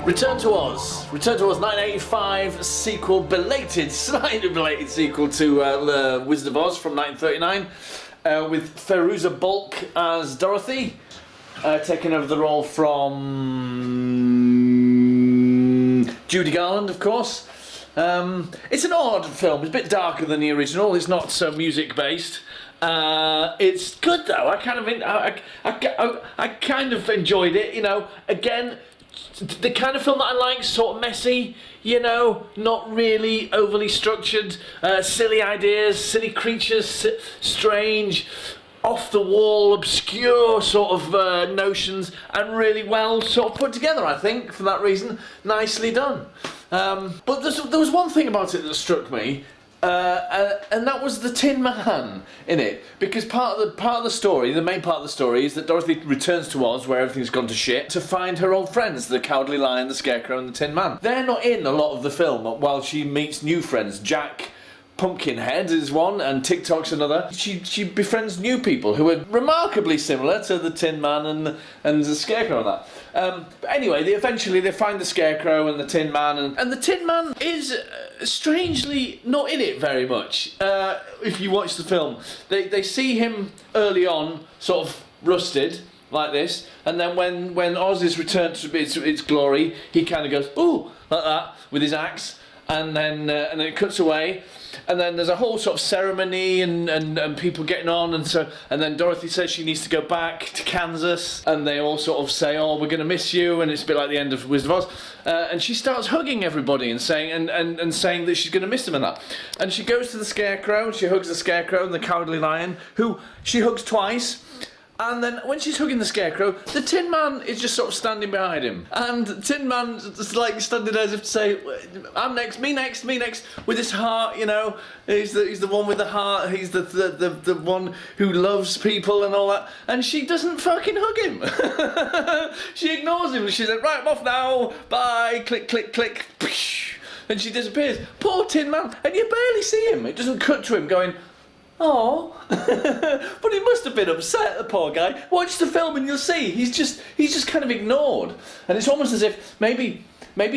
Return to Oz. Return to Oz 1985 sequel, slightly belated sequel to Wizard of Oz from 1939, with Fairuza Balk as Dorothy, taking over the role from Judy Garland, of course. It's an odd film. It's a bit darker than the original. It's not so music based. It's good though. I kind of enjoyed it. You know, again, the kind of film that I like, sort of messy, you know, not really overly structured, silly ideas, silly creatures, strange, off the wall, obscure sort of notions, and really well sort of put together, I think, for that reason. Nicely done. But there was one thing about it that struck me, and that was the Tin Man in it, because part of the story, the main part of the story, is that Dorothy returns to Oz, where everything's gone to shit, to find her old friends, the Cowardly Lion, the Scarecrow, and the Tin Man. They're not in a lot of the film, while she meets new friends. Jack Pumpkinhead is one, and TikTok's another. She befriends new people who are remarkably similar to the Tin Man and the Scarecrow and that. But anyway, eventually they find the Scarecrow and the Tin Man, and the Tin Man is strangely not in it very much. If you watch the film, they see him early on, sort of rusted like this, and then when Oz is returned to its glory, he kind of goes ooh like that with his axe. And then it cuts away, and then there's a whole sort of ceremony and people getting on, and then Dorothy says she needs to go back to Kansas, and they all sort of say, "Oh, we're going to miss you," and it's a bit like the end of Wizard of Oz, and she starts hugging everybody and saying and saying that she's going to miss them and that, and she goes to the Scarecrow, and she hugs the Scarecrow and the Cowardly Lion, who she hugs twice. And then when she's hugging the Scarecrow, the Tin Man is just sort of standing behind him. And the Tin Man just like standing there as if to say, I'm next, me next, with his heart, you know. He's the one with the heart, he's the one who loves people and all that. And she doesn't fucking hug him. She ignores him. She's like, right, I'm off now, bye, click, click, click, and she disappears. Poor Tin Man, and you barely see him. It doesn't cut to him going, oh, but he must have been upset, the poor guy. Watch the film and you'll see he's just kind of ignored, and it's almost as if maybe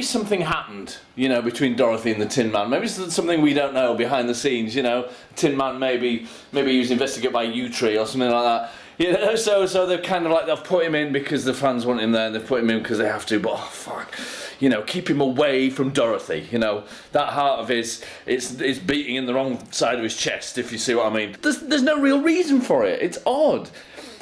something happened, you know, between Dorothy and the Tin Man. Maybe it's something we don't know behind the scenes, you know. Tin Man maybe he was investigated by U-Tree or something like that. You know, so they're kind of like, they've put him in because the fans want him there, and they've put him in because they have to, but oh fuck, you know, keep him away from Dorothy, you know, that heart of his, it's beating in the wrong side of his chest, if you see what I mean. There's no real reason for it. It's odd.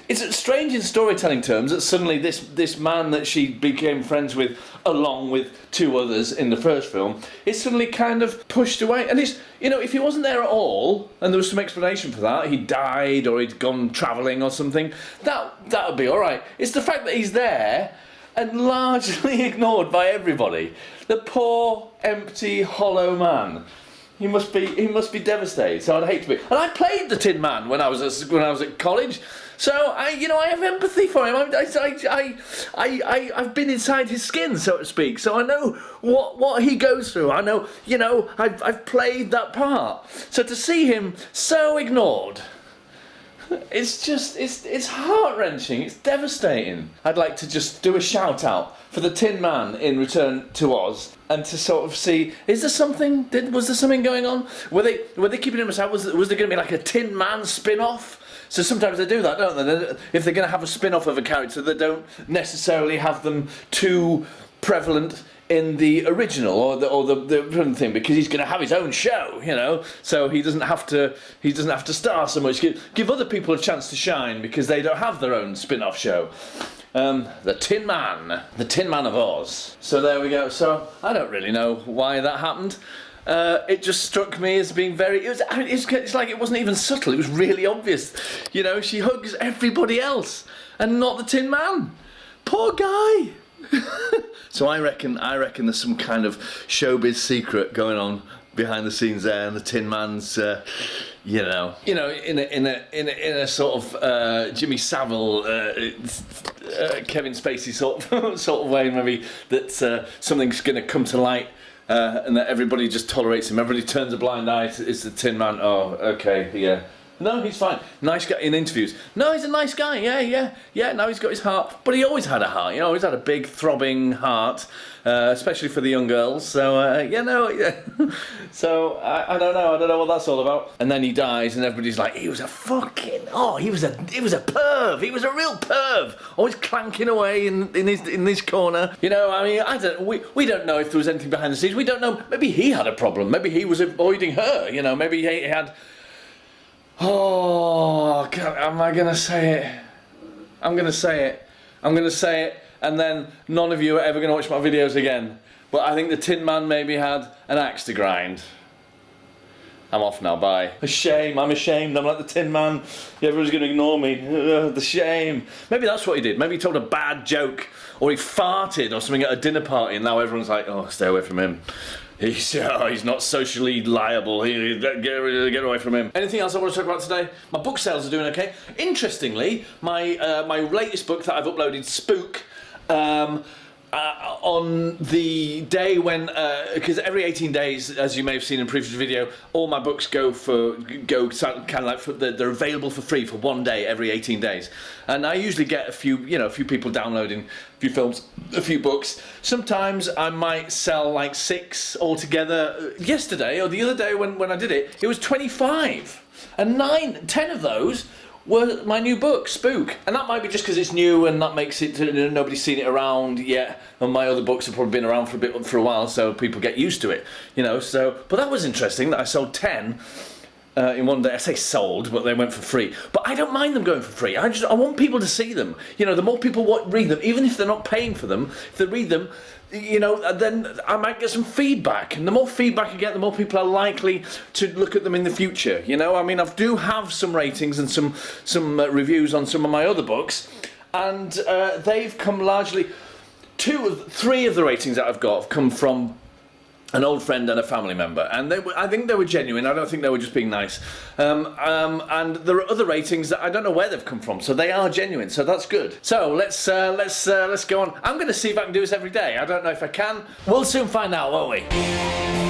It's strange in storytelling terms that suddenly this man that she became friends with, along with two others in the first film, is suddenly kind of pushed away. And it's, you know, if he wasn't there at all, and there was some explanation for that, he died or he'd gone travelling or something, that would be all right. It's the fact that he's there and largely ignored by everybody. The poor, empty, hollow man. He must be devastated. So I'd hate to be. And I played the Tin Man when I was at college. So I have empathy for him. I've been inside his skin, so to speak. So I know what he goes through. I know, you know, I've played that part. So to see him so ignored, it's just, it's heart-wrenching, it's devastating. I'd like to just do a shout-out for the Tin Man in Return to Oz, and to sort of see, was there something going on? Were they keeping him aside? Was there going to be like a Tin Man spin-off? So sometimes they do that, don't they? If they're going to have a spin-off of a character, they don't necessarily have them too prevalent in the original or the thing, because he's going to have his own show, you know. So he doesn't have to star so much. Give other people a chance to shine because they don't have their own spin-off show. The Tin Man of Oz. So there we go. So I don't really know why that happened. It just struck me as being it's like it wasn't even subtle. It was really obvious. You know, she hugs everybody else and not the Tin Man. Poor guy. So I reckon there's some kind of showbiz secret going on behind the scenes there, and the Tin Man's, in a sort of Jimmy Savile, Kevin Spacey sort of way, maybe that something's going to come to light. And that everybody just tolerates him. Everybody turns a blind eye. It's the Tin Man. Oh, okay, yeah. No, he's fine. Nice guy in interviews. No, he's a nice guy. Yeah. Now he's got his heart, but he always had a heart. You know, always had a big throbbing heart, especially for the young girls. So So I don't know. I don't know what that's all about. And then he dies, and everybody's like, he was a fucking he was a perv. He was a real perv. Always clanking away in this corner. You know, I mean, we don't know if there was anything behind the scenes. We don't know. Maybe he had a problem. Maybe he was avoiding her. You know, maybe he had. Oh, God, am I going to say it? I'm going to say it, and then none of you are ever going to watch my videos again. But I think the Tin Man maybe had an axe to grind. I'm off now, bye. A shame, I'm ashamed, I'm like the Tin Man. Everyone's going to ignore me. The shame. Maybe that's what he did. Maybe he told a bad joke, or he farted or something at a dinner party, and now everyone's like, oh, stay away from him. He's not socially liable. Get away from him. Anything else I want to talk about today? My book sales are doing okay. Interestingly, my latest book that I've uploaded, Spook, on the day when, because every 18 days, as you may have seen in a previous video, all my books go kind of like they're available for free for 1 day every 18 days, and I usually get a few people downloading a few films, a few books. Sometimes I might sell like 6 altogether. Yesterday or the other day when I did it, it was 25, and 10 of those were my new book, Spook. And that might be just because it's new and that makes it, nobody's seen it around yet, and my other books have probably been around for a while, so people get used to it, you know. So, but that was interesting that I sold 10 in 1 day. I say sold, but they went for free. But I don't mind them going for free. I want people to see them. You know, the more people read them, even if they're not paying for them, if they read them, you know, then I might get some feedback, and the more feedback I get, the more people are likely to look at them in the future. You know, I mean, I do have some ratings and some reviews on some of my other books, and they've come largely. 3 of the ratings that I've got have come from an old friend and a family member, and I think they were genuine. I don't think they were just being nice. And there are other ratings that I don't know where they've come from, so they are genuine. So that's good. So let's go on. I'm going to see if I can do this every day. I don't know if I can. We'll soon find out, won't we?